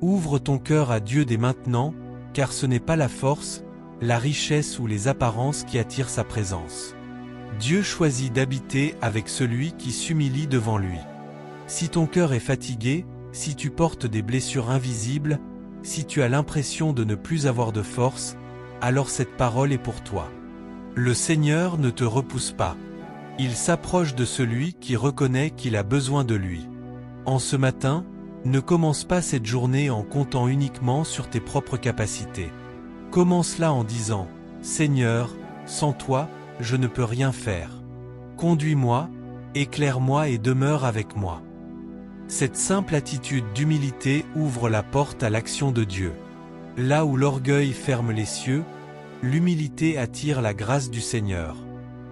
Ouvre ton cœur à Dieu dès maintenant, car ce n'est pas la force, la richesse ou les apparences qui attirent sa présence. Dieu choisit d'habiter avec celui qui s'humilie devant lui. Si ton cœur est fatigué, si tu portes des blessures invisibles, si tu as l'impression de ne plus avoir de force, alors cette parole est pour toi. Le Seigneur ne te repousse pas. Il s'approche de celui qui reconnaît qu'il a besoin de lui. En ce matin, ne commence pas cette journée en comptant uniquement sur tes propres capacités. Commence-la en disant « Seigneur, sans toi, je ne peux rien faire. Conduis-moi, éclaire-moi et demeure avec moi. » Cette simple attitude d'humilité ouvre la porte à l'action de Dieu. Là où l'orgueil ferme les cieux, l'humilité attire la grâce du Seigneur.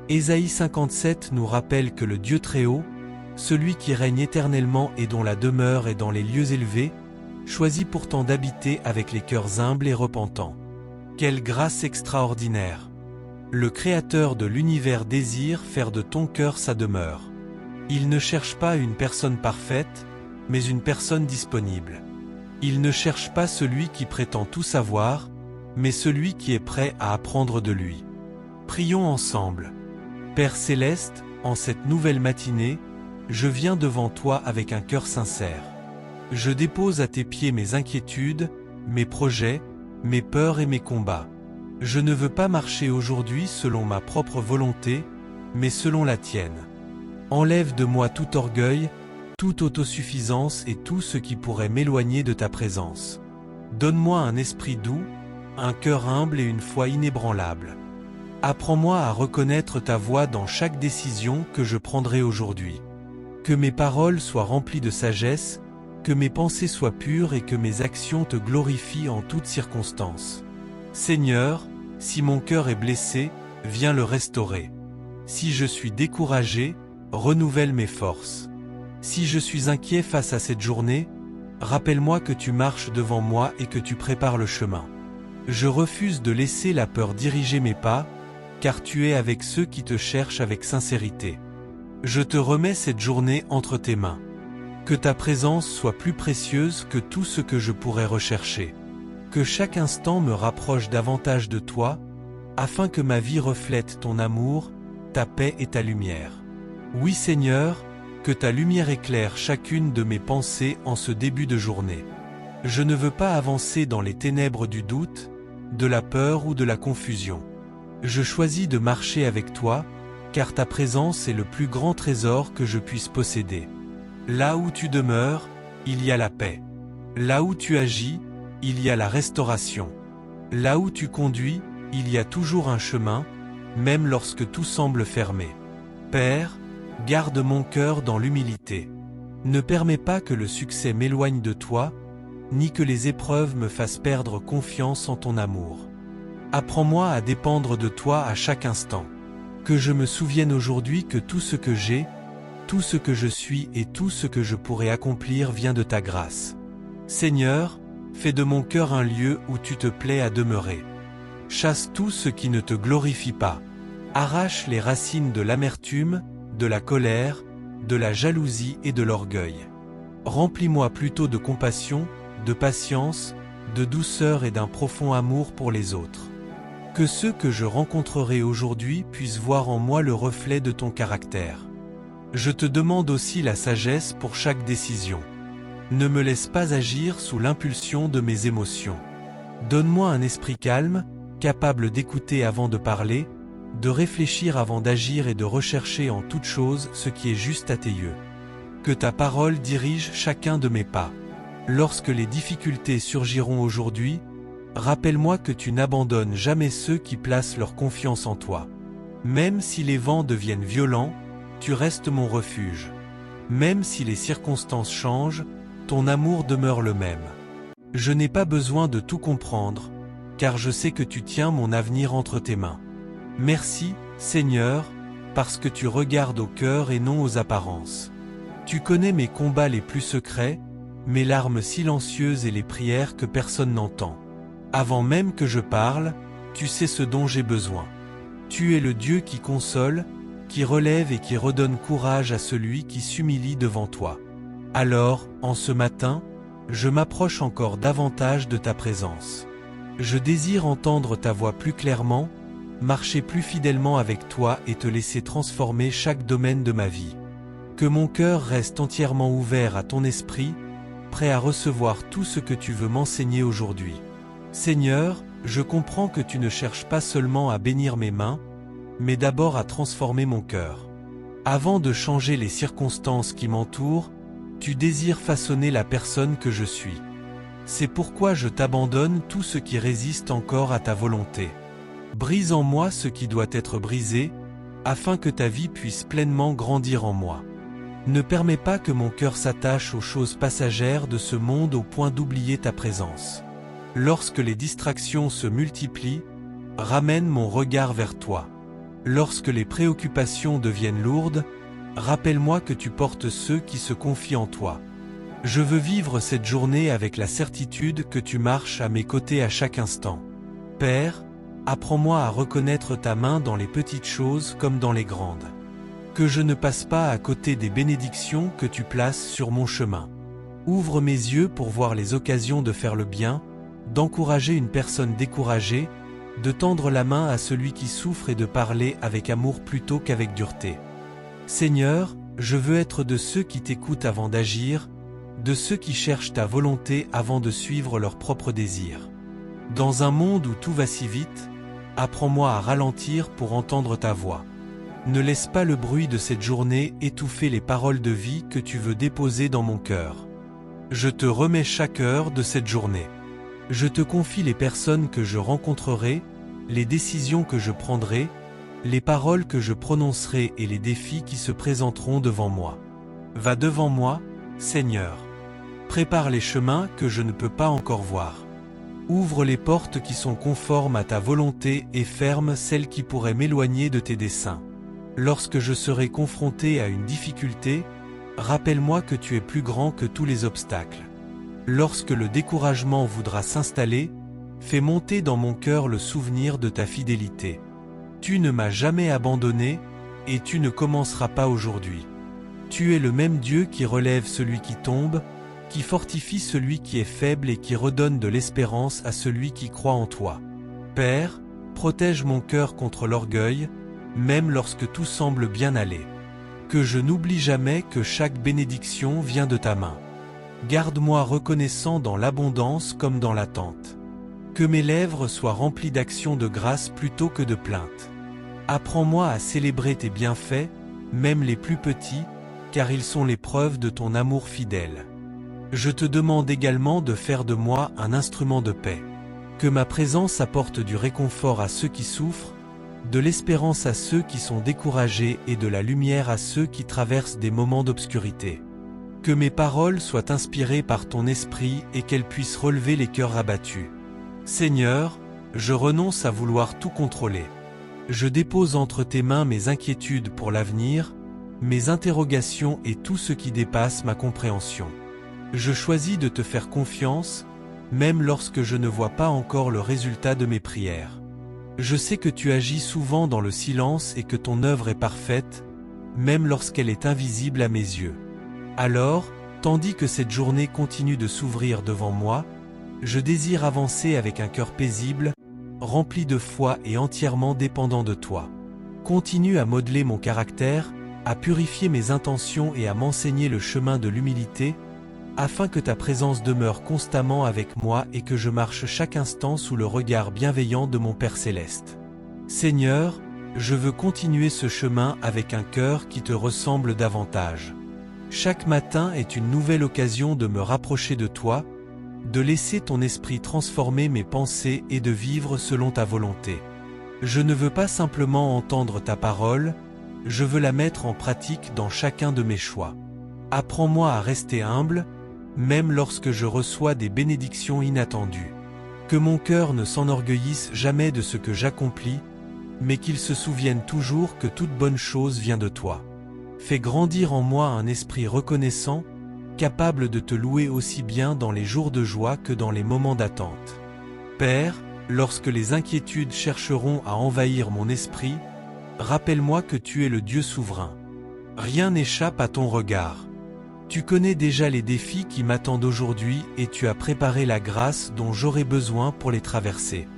Ésaïe 57 nous rappelle que le Dieu Très-Haut, celui qui règne éternellement et dont la demeure est dans les lieux élevés, choisit pourtant d'habiter avec les cœurs humbles et repentants. Quelle grâce extraordinaire! Le Créateur de l'univers désire faire de ton cœur sa demeure. Il ne cherche pas une personne parfaite, mais une personne disponible. Il ne cherche pas celui qui prétend tout savoir, mais celui qui est prêt à apprendre de lui. Prions ensemble. Père Céleste, en cette nouvelle matinée, je viens devant toi avec un cœur sincère. Je dépose à tes pieds mes inquiétudes, mes projets, mes peurs et mes combats. Je ne veux pas marcher aujourd'hui selon ma propre volonté, mais selon la tienne. Enlève de moi tout orgueil, toute autosuffisance et tout ce qui pourrait m'éloigner de ta présence. Donne-moi un esprit doux, un cœur humble et une foi inébranlable. Apprends-moi à reconnaître ta voix dans chaque décision que je prendrai aujourd'hui. Que mes paroles soient remplies de sagesse, que mes pensées soient pures et que mes actions te glorifient en toutes circonstances. Seigneur, si mon cœur est blessé, viens le restaurer. Si je suis découragé, renouvelle mes forces. Si je suis inquiet face à cette journée, rappelle-moi que tu marches devant moi et que tu prépares le chemin. Je refuse de laisser la peur diriger mes pas, car tu es avec ceux qui te cherchent avec sincérité. Je te remets cette journée entre tes mains. Que ta présence soit plus précieuse que tout ce que je pourrais rechercher. Que chaque instant me rapproche davantage de toi, afin que ma vie reflète ton amour, ta paix et ta lumière. Oui Seigneur, que ta lumière éclaire chacune de mes pensées en ce début de journée. Je ne veux pas avancer dans les ténèbres du doute, de la peur ou de la confusion. Je choisis de marcher avec toi, car ta présence est le plus grand trésor que je puisse posséder. Là où tu demeures, il y a la paix. Là où tu agis, il y a la restauration. Là où tu conduis, il y a toujours un chemin, même lorsque tout semble fermé. Père, garde mon cœur dans l'humilité. Ne permets pas que le succès m'éloigne de toi, ni que les épreuves me fassent perdre confiance en ton amour. Apprends-moi à dépendre de toi à chaque instant. Que je me souvienne aujourd'hui que tout ce que j'ai, tout ce que je suis et tout ce que je pourrais accomplir vient de ta grâce. Seigneur, fais de mon cœur un lieu où tu te plais à demeurer. Chasse tout ce qui ne te glorifie pas. Arrache les racines de l'amertume, de la colère, de la jalousie et de l'orgueil. Remplis-moi plutôt de compassion, de patience, de douceur et d'un profond amour pour les autres. Que ceux que je rencontrerai aujourd'hui puissent voir en moi le reflet de ton caractère. Je te demande aussi la sagesse pour chaque décision. Ne me laisse pas agir sous l'impulsion de mes émotions. Donne-moi un esprit calme, capable d'écouter avant de parler, de réfléchir avant d'agir et de rechercher en toute chose ce qui est juste à tes yeux. Que ta parole dirige chacun de mes pas. Lorsque les difficultés surgiront aujourd'hui, rappelle-moi que tu n'abandonnes jamais ceux qui placent leur confiance en toi. Même si les vents deviennent violents, tu restes mon refuge. Même si les circonstances changent, ton amour demeure le même. Je n'ai pas besoin de tout comprendre, car je sais que tu tiens mon avenir entre tes mains. Merci, Seigneur, parce que tu regardes au cœur et non aux apparences. Tu connais mes combats les plus secrets, mes larmes silencieuses et les prières que personne n'entend. Avant même que je parle, tu sais ce dont j'ai besoin. Tu es le Dieu qui console, qui relève et qui redonne courage à celui qui s'humilie devant toi. Alors, en ce matin, je m'approche encore davantage de ta présence. Je désire entendre ta voix plus clairement, marcher plus fidèlement avec toi et te laisser transformer chaque domaine de ma vie. Que mon cœur reste entièrement ouvert à ton esprit, prêt à recevoir tout ce que tu veux m'enseigner aujourd'hui. Seigneur, je comprends que tu ne cherches pas seulement à bénir mes mains, mais d'abord à transformer mon cœur. Avant de changer les circonstances qui m'entourent, tu désires façonner la personne que je suis. C'est pourquoi je t'abandonne tout ce qui résiste encore à ta volonté. Brise en moi ce qui doit être brisé, afin que ta vie puisse pleinement grandir en moi. Ne permets pas que mon cœur s'attache aux choses passagères de ce monde au point d'oublier ta présence. Lorsque les distractions se multiplient, ramène mon regard vers toi. Lorsque les préoccupations deviennent lourdes, rappelle-moi que tu portes ceux qui se confient en toi. Je veux vivre cette journée avec la certitude que tu marches à mes côtés à chaque instant. Père, apprends-moi à reconnaître ta main dans les petites choses comme dans les grandes. Que je ne passe pas à côté des bénédictions que tu places sur mon chemin. Ouvre mes yeux pour voir les occasions de faire le bien, d'encourager une personne découragée, de tendre la main à celui qui souffre et de parler avec amour plutôt qu'avec dureté. Seigneur, je veux être de ceux qui t'écoutent avant d'agir, de ceux qui cherchent ta volonté avant de suivre leurs propres désirs. Dans un monde où tout va si vite, apprends-moi à ralentir pour entendre ta voix. Ne laisse pas le bruit de cette journée étouffer les paroles de vie que tu veux déposer dans mon cœur. Je te remets chaque heure de cette journée. Je te confie les personnes que je rencontrerai, les décisions que je prendrai, les paroles que je prononcerai et les défis qui se présenteront devant moi. Va devant moi, Seigneur. Prépare les chemins que je ne peux pas encore voir. Ouvre les portes qui sont conformes à ta volonté et ferme celles qui pourraient m'éloigner de tes desseins. Lorsque je serai confronté à une difficulté, rappelle-moi que tu es plus grand que tous les obstacles. Lorsque le découragement voudra s'installer, fais monter dans mon cœur le souvenir de ta fidélité. Tu ne m'as jamais abandonné, et tu ne commenceras pas aujourd'hui. Tu es le même Dieu qui relève celui qui tombe, qui fortifie celui qui est faible et qui redonne de l'espérance à celui qui croit en toi. Père, protège mon cœur contre l'orgueil, même lorsque tout semble bien aller. Que je n'oublie jamais que chaque bénédiction vient de ta main. Garde-moi reconnaissant dans l'abondance comme dans l'attente. Que mes lèvres soient remplies d'actions de grâce plutôt que de plaintes. Apprends-moi à célébrer tes bienfaits, même les plus petits, car ils sont les preuves de ton amour fidèle. Je te demande également de faire de moi un instrument de paix. Que ma présence apporte du réconfort à ceux qui souffrent, de l'espérance à ceux qui sont découragés et de la lumière à ceux qui traversent des moments d'obscurité. Que mes paroles soient inspirées par ton esprit et qu'elles puissent relever les cœurs abattus. Seigneur, je renonce à vouloir tout contrôler. Je dépose entre tes mains mes inquiétudes pour l'avenir, mes interrogations et tout ce qui dépasse ma compréhension. Je choisis de te faire confiance, même lorsque je ne vois pas encore le résultat de mes prières. Je sais que tu agis souvent dans le silence et que ton œuvre est parfaite, même lorsqu'elle est invisible à mes yeux. Alors, tandis que cette journée continue de s'ouvrir devant moi, je désire avancer avec un cœur paisible, rempli de foi et entièrement dépendant de toi. Continue à modeler mon caractère, à purifier mes intentions et à m'enseigner le chemin de l'humilité, afin que ta présence demeure constamment avec moi et que je marche chaque instant sous le regard bienveillant de mon Père Céleste. Seigneur, je veux continuer ce chemin avec un cœur qui te ressemble davantage. Chaque matin est une nouvelle occasion de me rapprocher de toi, de laisser ton esprit transformer mes pensées et de vivre selon ta volonté. Je ne veux pas simplement entendre ta parole, je veux la mettre en pratique dans chacun de mes choix. Apprends-moi à rester humble, même lorsque je reçois des bénédictions inattendues. Que mon cœur ne s'enorgueillisse jamais de ce que j'accomplis, mais qu'il se souvienne toujours que toute bonne chose vient de toi. Fais grandir en moi un esprit reconnaissant, capable de te louer aussi bien dans les jours de joie que dans les moments d'attente. Père, lorsque les inquiétudes chercheront à envahir mon esprit, rappelle-moi que tu es le Dieu souverain. Rien n'échappe à ton regard. Tu connais déjà les défis qui m'attendent aujourd'hui et tu as préparé la grâce dont j'aurai besoin pour les traverser.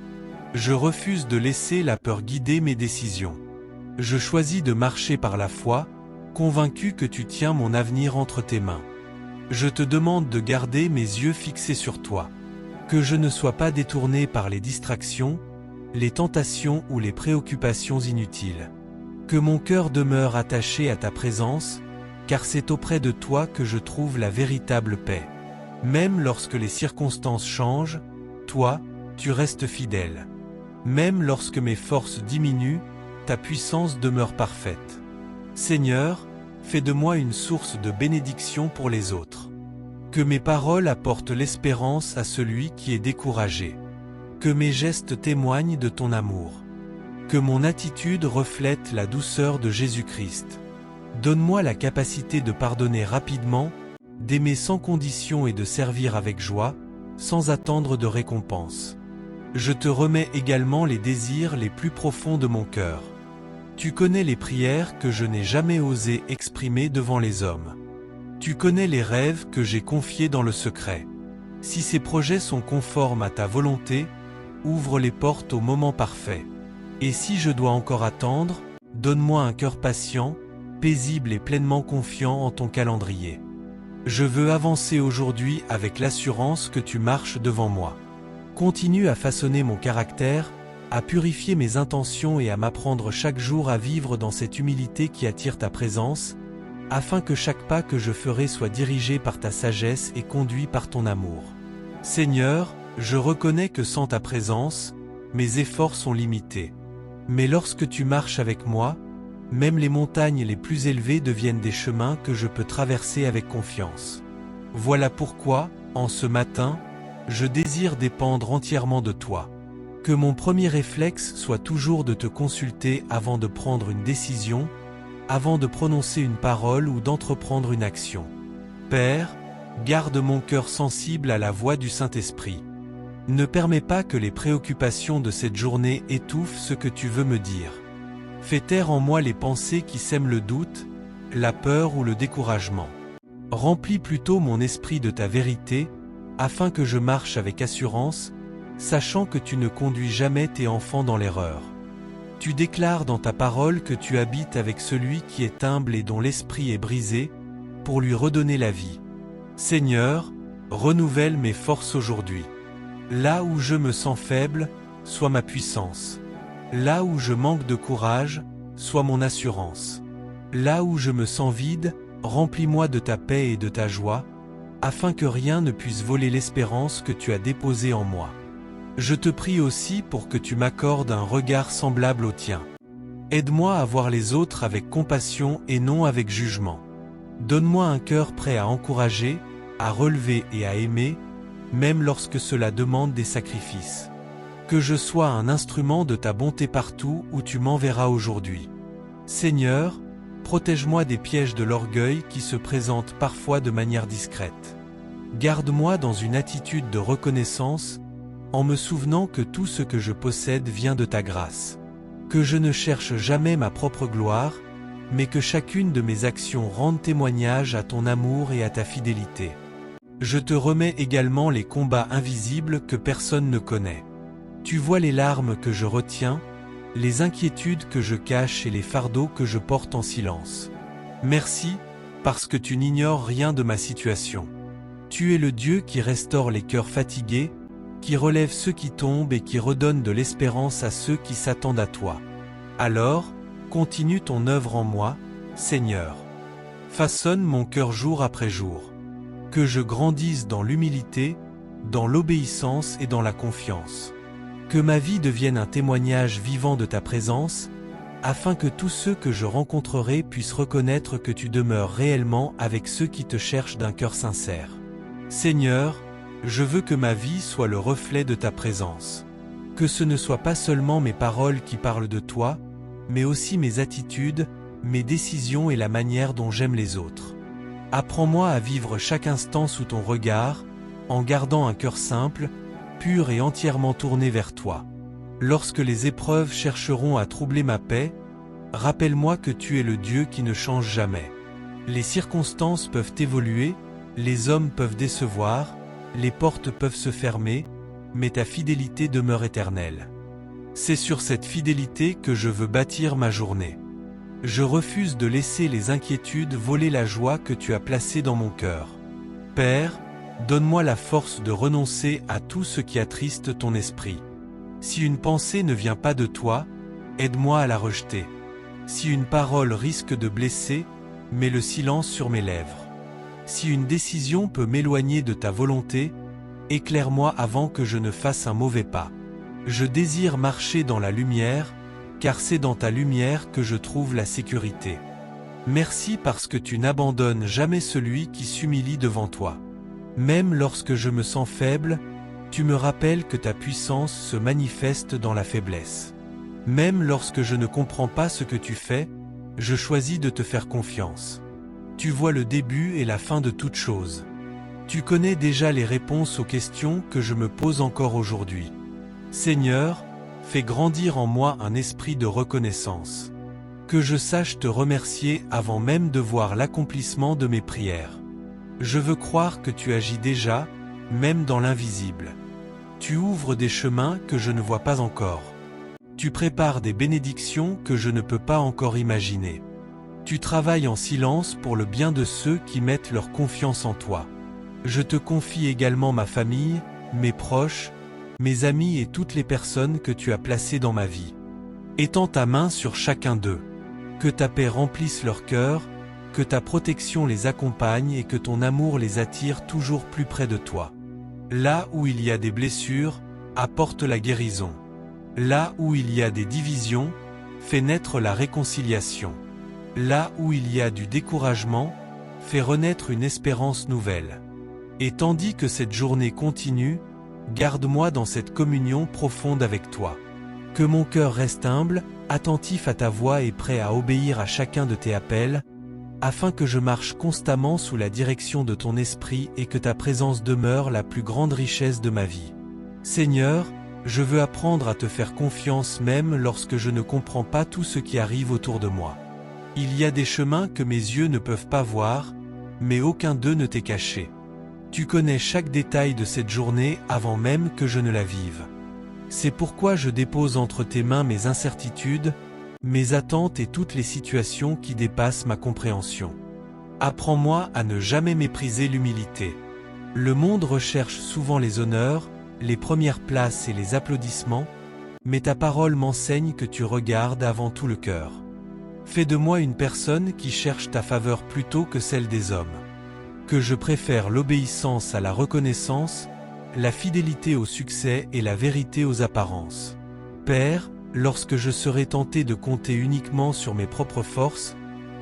Je refuse de laisser la peur guider mes décisions. Je choisis de marcher par la foi, convaincu que tu tiens mon avenir entre tes mains. Je te demande de garder mes yeux fixés sur toi. Que je ne sois pas détourné par les distractions, les tentations ou les préoccupations inutiles. Que mon cœur demeure attaché à ta présence, car c'est auprès de toi que je trouve la véritable paix. Même lorsque les circonstances changent, toi, tu restes fidèle. Même lorsque mes forces diminuent, ta puissance demeure parfaite. Seigneur, fais de moi une source de bénédiction pour les autres. Que mes paroles apportent l'espérance à celui qui est découragé. Que mes gestes témoignent de ton amour. Que mon attitude reflète la douceur de Jésus-Christ. Donne-moi la capacité de pardonner rapidement, d'aimer sans condition et de servir avec joie, sans attendre de récompense. Je te remets également les désirs les plus profonds de mon cœur. Tu connais les prières que je n'ai jamais osé exprimer devant les hommes. Tu connais les rêves que j'ai confiés dans le secret. Si ces projets sont conformes à ta volonté, ouvre les portes au moment parfait. Et si je dois encore attendre, donne-moi un cœur patient, paisible et pleinement confiant en ton calendrier. Je veux avancer aujourd'hui avec l'assurance que tu marches devant moi. Continue à façonner mon caractère, à purifier mes intentions et à m'apprendre chaque jour à vivre dans cette humilité qui attire ta présence, afin que chaque pas que je ferai soit dirigé par ta sagesse et conduit par ton amour. Seigneur, je reconnais que sans ta présence, mes efforts sont limités. Mais lorsque tu marches avec moi, même les montagnes les plus élevées deviennent des chemins que je peux traverser avec confiance. Voilà pourquoi, en ce matin, je désire dépendre entièrement de toi. Que mon premier réflexe soit toujours de te consulter avant de prendre une décision, avant de prononcer une parole ou d'entreprendre une action. Père, garde mon cœur sensible à la voix du Saint-Esprit. Ne permets pas que les préoccupations de cette journée étouffent ce que tu veux me dire. Fais taire en moi les pensées qui sèment le doute, la peur ou le découragement. Remplis plutôt mon esprit de ta vérité, afin que je marche avec assurance, sachant que tu ne conduis jamais tes enfants dans l'erreur. Tu déclares dans ta parole que tu habites avec celui qui est humble et dont l'esprit est brisé, pour lui redonner la vie. Seigneur, renouvelle mes forces aujourd'hui. Là où je me sens faible, sois ma puissance. Là où je manque de courage, sois mon assurance. Là où je me sens vide, remplis-moi de ta paix et de ta joie, afin que rien ne puisse voler l'espérance que tu as déposée en moi. Je te prie aussi pour que tu m'accordes un regard semblable au tien. Aide-moi à voir les autres avec compassion et non avec jugement. Donne-moi un cœur prêt à encourager, à relever et à aimer, même lorsque cela demande des sacrifices. Que je sois un instrument de ta bonté partout où tu m'enverras aujourd'hui. Seigneur, protège-moi des pièges de l'orgueil qui se présentent parfois de manière discrète. Garde-moi dans une attitude de reconnaissance, en me souvenant que tout ce que je possède vient de ta grâce. Que je ne cherche jamais ma propre gloire, mais que chacune de mes actions rende témoignage à ton amour et à ta fidélité. Je te remets également les combats invisibles que personne ne connaît. Tu vois les larmes que je retiens, les inquiétudes que je cache et les fardeaux que je porte en silence. Merci, parce que tu n'ignores rien de ma situation. Tu es le Dieu qui restaure les cœurs fatigués, qui relève ceux qui tombent et qui redonne de l'espérance à ceux qui s'attendent à toi. Alors, continue ton œuvre en moi, Seigneur. Façonne mon cœur jour après jour. Que je grandisse dans l'humilité, dans l'obéissance et dans la confiance. Que ma vie devienne un témoignage vivant de ta présence, afin que tous ceux que je rencontrerai puissent reconnaître que tu demeures réellement avec ceux qui te cherchent d'un cœur sincère. Seigneur, je veux que ma vie soit le reflet de ta présence. Que ce ne soit pas seulement mes paroles qui parlent de toi, mais aussi mes attitudes, mes décisions et la manière dont j'aime les autres. Apprends-moi à vivre chaque instant sous ton regard, en gardant un cœur simple, pur et entièrement tourné vers toi. Lorsque les épreuves chercheront à troubler ma paix, rappelle-moi que tu es le Dieu qui ne change jamais. Les circonstances peuvent évoluer, les hommes peuvent décevoir, les portes peuvent se fermer, mais ta fidélité demeure éternelle. C'est sur cette fidélité que je veux bâtir ma journée. Je refuse de laisser les inquiétudes voler la joie que tu as placée dans mon cœur. Père, donne-moi la force de renoncer à tout ce qui attriste ton esprit. Si une pensée ne vient pas de toi, aide-moi à la rejeter. Si une parole risque de blesser, mets le silence sur mes lèvres. Si une décision peut m'éloigner de ta volonté, éclaire-moi avant que je ne fasse un mauvais pas. Je désire marcher dans la lumière, car c'est dans ta lumière que je trouve la sécurité. Merci parce que tu n'abandonnes jamais celui qui s'humilie devant toi. Même lorsque je me sens faible, tu me rappelles que ta puissance se manifeste dans la faiblesse. Même lorsque je ne comprends pas ce que tu fais, je choisis de te faire confiance. Tu vois le début et la fin de toute chose. Tu connais déjà les réponses aux questions que je me pose encore aujourd'hui. Seigneur, fais grandir en moi un esprit de reconnaissance. Que je sache te remercier avant même de voir l'accomplissement de mes prières. Je veux croire que tu agis déjà, même dans l'invisible. Tu ouvres des chemins que je ne vois pas encore. Tu prépares des bénédictions que je ne peux pas encore imaginer. Tu travailles en silence pour le bien de ceux qui mettent leur confiance en toi. Je te confie également ma famille, mes proches, mes amis et toutes les personnes que tu as placées dans ma vie. Étends ta main sur chacun d'eux. Que ta paix remplisse leur cœur, que ta protection les accompagne et que ton amour les attire toujours plus près de toi. Là où il y a des blessures, apporte la guérison. Là où il y a des divisions, fais naître la réconciliation. Là où il y a du découragement, fais renaître une espérance nouvelle. Et tandis que cette journée continue, garde-moi dans cette communion profonde avec toi. Que mon cœur reste humble, attentif à ta voix et prêt à obéir à chacun de tes appels, afin que je marche constamment sous la direction de ton esprit et que ta présence demeure la plus grande richesse de ma vie. Seigneur, je veux apprendre à te faire confiance même lorsque je ne comprends pas tout ce qui arrive autour de moi. Il y a des chemins que mes yeux ne peuvent pas voir, mais aucun d'eux ne t'est caché. Tu connais chaque détail de cette journée avant même que je ne la vive. C'est pourquoi je dépose entre tes mains mes incertitudes, mes attentes et toutes les situations qui dépassent ma compréhension. Apprends-moi à ne jamais mépriser l'humilité. Le monde recherche souvent les honneurs, les premières places et les applaudissements, mais ta parole m'enseigne que tu regardes avant tout le cœur. Fais de moi une personne qui cherche ta faveur plutôt que celle des hommes. Que je préfère l'obéissance à la reconnaissance, la fidélité au succès et la vérité aux apparences. Père, lorsque je serai tenté de compter uniquement sur mes propres forces,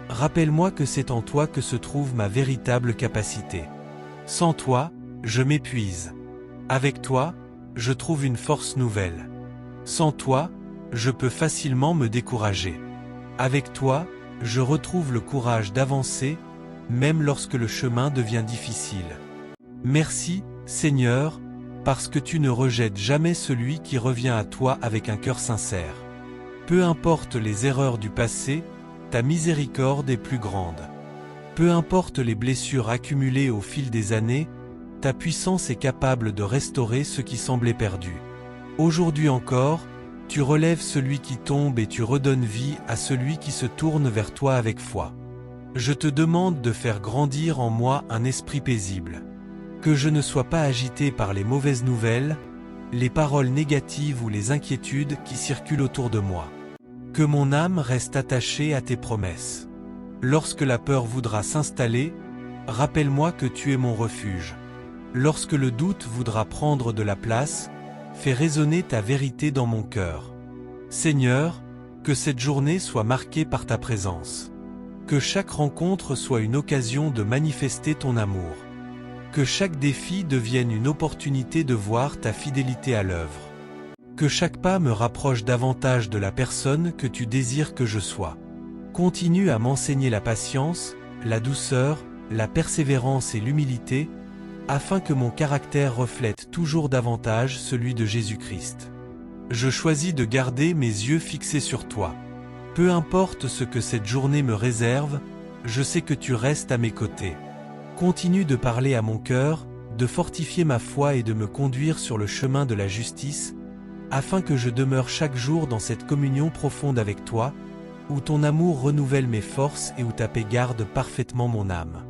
rappelle-moi que c'est en toi que se trouve ma véritable capacité. Sans toi, je m'épuise. Avec toi, je trouve une force nouvelle. Sans toi, je peux facilement me décourager. Avec toi, je retrouve le courage d'avancer, même lorsque le chemin devient difficile. Merci, Seigneur, parce que tu ne rejettes jamais celui qui revient à toi avec un cœur sincère. Peu importe les erreurs du passé, ta miséricorde est plus grande. Peu importe les blessures accumulées au fil des années, ta puissance est capable de restaurer ce qui semblait perdu. Aujourd'hui encore, tu relèves celui qui tombe et tu redonnes vie à celui qui se tourne vers toi avec foi. Je te demande de faire grandir en moi un esprit paisible. Que je ne sois pas agité par les mauvaises nouvelles, les paroles négatives ou les inquiétudes qui circulent autour de moi. Que mon âme reste attachée à tes promesses. Lorsque la peur voudra s'installer, rappelle-moi que tu es mon refuge. Lorsque le doute voudra prendre de la place, fais résonner ta vérité dans mon cœur. Seigneur, que cette journée soit marquée par ta présence. Que chaque rencontre soit une occasion de manifester ton amour. Que chaque défi devienne une opportunité de voir ta fidélité à l'œuvre. Que chaque pas me rapproche davantage de la personne que tu désires que je sois. Continue à m'enseigner la patience, la douceur, la persévérance et l'humilité, afin que mon caractère reflète toujours davantage celui de Jésus-Christ. Je choisis de garder mes yeux fixés sur toi. Peu importe ce que cette journée me réserve, je sais que tu restes à mes côtés. Continue de parler à mon cœur, de fortifier ma foi et de me conduire sur le chemin de la justice, afin que je demeure chaque jour dans cette communion profonde avec toi, où ton amour renouvelle mes forces et où ta paix garde parfaitement mon âme.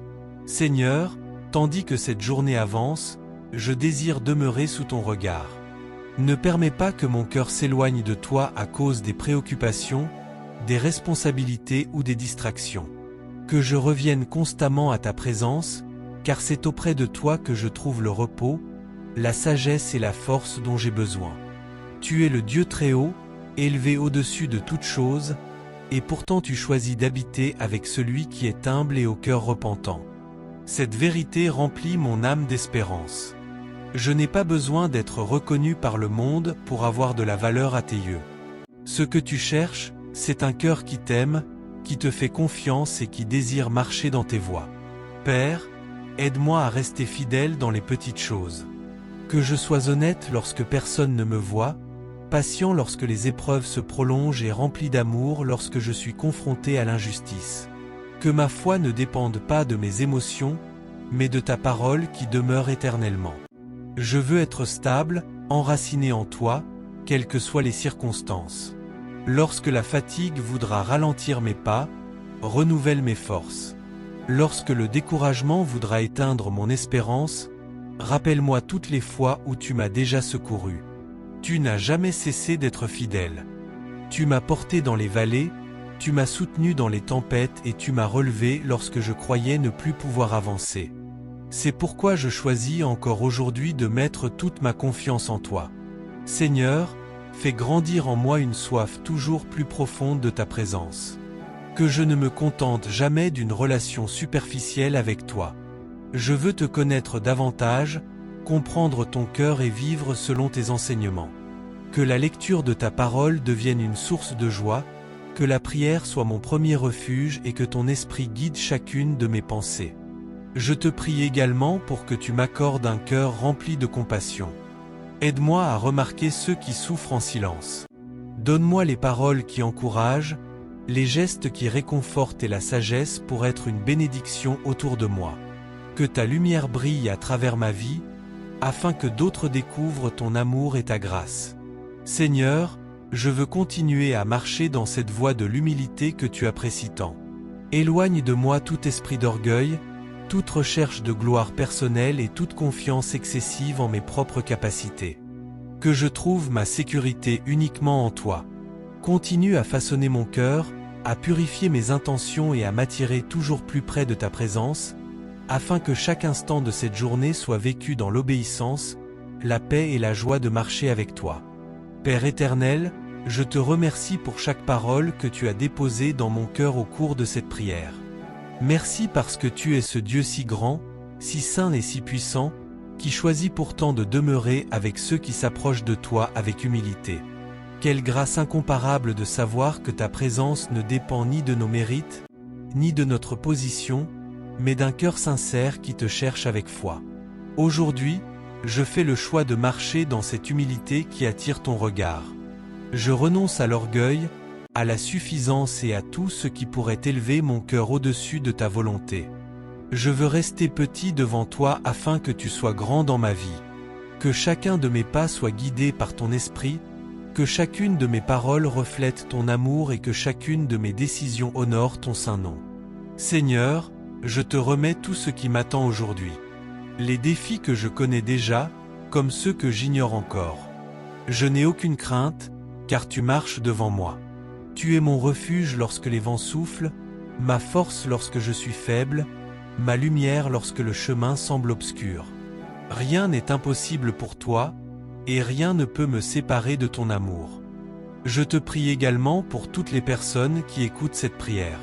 Seigneur, tandis que cette journée avance, je désire demeurer sous ton regard. Ne permets pas que mon cœur s'éloigne de toi à cause des préoccupations, des responsabilités ou des distractions. Que je revienne constamment à ta présence, car c'est auprès de toi que je trouve le repos, la sagesse et la force dont j'ai besoin. Tu es le Dieu très haut, élevé au-dessus de toutes choses, et pourtant tu choisis d'habiter avec celui qui est humble et au cœur repentant. Cette vérité remplit mon âme d'espérance. Je n'ai pas besoin d'être reconnu par le monde pour avoir de la valeur à tes yeux. Ce que tu cherches, c'est un cœur qui t'aime, qui te fait confiance et qui désire marcher dans tes voies. Père, aide-moi à rester fidèle dans les petites choses. Que je sois honnête lorsque personne ne me voit, patient lorsque les épreuves se prolongent et rempli d'amour lorsque je suis confronté à l'injustice. Que ma foi ne dépende pas de mes émotions, mais de ta parole qui demeure éternellement. Je veux être stable, enraciné en toi, quelles que soient les circonstances. Lorsque la fatigue voudra ralentir mes pas, renouvelle mes forces. Lorsque le découragement voudra éteindre mon espérance, rappelle-moi toutes les fois où tu m'as déjà secouru. Tu n'as jamais cessé d'être fidèle. Tu m'as porté dans les vallées, tu m'as soutenu dans les tempêtes et tu m'as relevé lorsque je croyais ne plus pouvoir avancer. C'est pourquoi je choisis encore aujourd'hui de mettre toute ma confiance en toi. Seigneur, fais grandir en moi une soif toujours plus profonde de ta présence. Que je ne me contente jamais d'une relation superficielle avec toi. Je veux te connaître davantage, comprendre ton cœur et vivre selon tes enseignements. Que la lecture de ta parole devienne une source de joie, que la prière soit mon premier refuge et que ton esprit guide chacune de mes pensées. Je te prie également pour que tu m'accordes un cœur rempli de compassion. Aide-moi à remarquer ceux qui souffrent en silence. Donne-moi les paroles qui encouragent, les gestes qui réconfortent et la sagesse pour être une bénédiction autour de moi. Que ta lumière brille à travers ma vie, afin que d'autres découvrent ton amour et ta grâce. Seigneur, je veux continuer à marcher dans cette voie de l'humilité que tu apprécies tant. Éloigne de moi tout esprit d'orgueil, toute recherche de gloire personnelle et toute confiance excessive en mes propres capacités. Que je trouve ma sécurité uniquement en toi. Continue à façonner mon cœur, à purifier mes intentions et à m'attirer toujours plus près de ta présence, afin que chaque instant de cette journée soit vécu dans l'obéissance, la paix et la joie de marcher avec toi. Père éternel, je te remercie pour chaque parole que tu as déposée dans mon cœur au cours de cette prière. Merci parce que tu es ce Dieu si grand, si saint et si puissant, qui choisit pourtant de demeurer avec ceux qui s'approchent de toi avec humilité. Quelle grâce incomparable de savoir que ta présence ne dépend ni de nos mérites, ni de notre position, mais d'un cœur sincère qui te cherche avec foi. Aujourd'hui, je fais le choix de marcher dans cette humilité qui attire ton regard. Je renonce à l'orgueil, à la suffisance et à tout ce qui pourrait élever mon cœur au-dessus de ta volonté. Je veux rester petit devant toi afin que tu sois grand dans ma vie. Que chacun de mes pas soit guidé par ton esprit, que chacune de mes paroles reflète ton amour et que chacune de mes décisions honore ton saint nom. Seigneur, je te remets tout ce qui m'attend aujourd'hui. Les défis que je connais déjà, comme ceux que j'ignore encore. Je n'ai aucune crainte, car tu marches devant moi. Tu es mon refuge lorsque les vents soufflent, ma force lorsque je suis faible, ma lumière lorsque le chemin semble obscur. Rien n'est impossible pour toi, et rien ne peut me séparer de ton amour. Je te prie également pour toutes les personnes qui écoutent cette prière.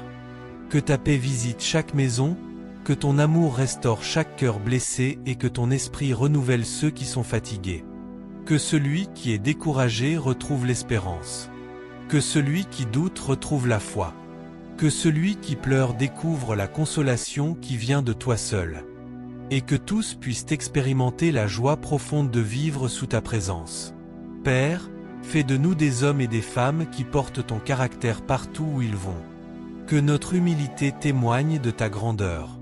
Que ta paix visite chaque maison, que ton amour restaure chaque cœur blessé et que ton esprit renouvelle ceux qui sont fatigués. Que celui qui est découragé retrouve l'espérance. Que celui qui doute retrouve la foi. Que celui qui pleure découvre la consolation qui vient de toi seul. Et que tous puissent expérimenter la joie profonde de vivre sous ta présence. Père, fais de nous des hommes et des femmes qui portent ton caractère partout où ils vont. Que notre humilité témoigne de ta grandeur.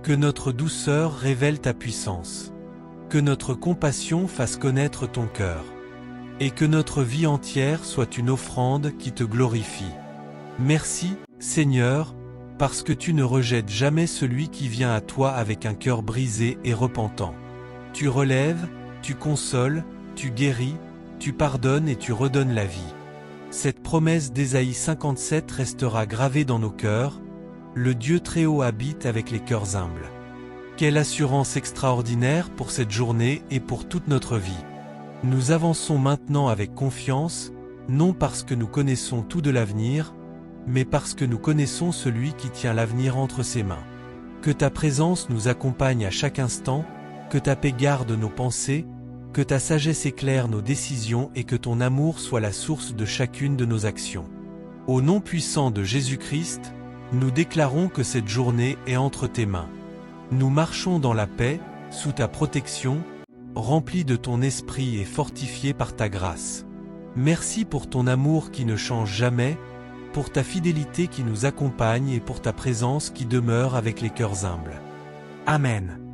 Que notre douceur révèle ta puissance. Que notre compassion fasse connaître ton cœur. Et que notre vie entière soit une offrande qui te glorifie. Merci, Seigneur, parce que tu ne rejettes jamais celui qui vient à toi avec un cœur brisé et repentant. Tu relèves, tu consoles, tu guéris, tu pardonnes et tu redonnes la vie. Cette promesse d'Ésaïe 57 restera gravée dans nos cœurs, le Dieu Très-Haut habite avec les cœurs humbles. Quelle assurance extraordinaire pour cette journée et pour toute notre vie. Nous avançons maintenant avec confiance, non parce que nous connaissons tout de l'avenir, mais parce que nous connaissons celui qui tient l'avenir entre ses mains. Que ta présence nous accompagne à chaque instant, que ta paix garde nos pensées, que ta sagesse éclaire nos décisions et que ton amour soit la source de chacune de nos actions. Au nom puissant de Jésus-Christ, nous déclarons que cette journée est entre tes mains. Nous marchons dans la paix, sous ta protection, remplis de ton esprit et fortifiés par ta grâce. Merci pour ton amour qui ne change jamais, pour ta fidélité qui nous accompagne et pour ta présence qui demeure avec les cœurs humbles. Amen.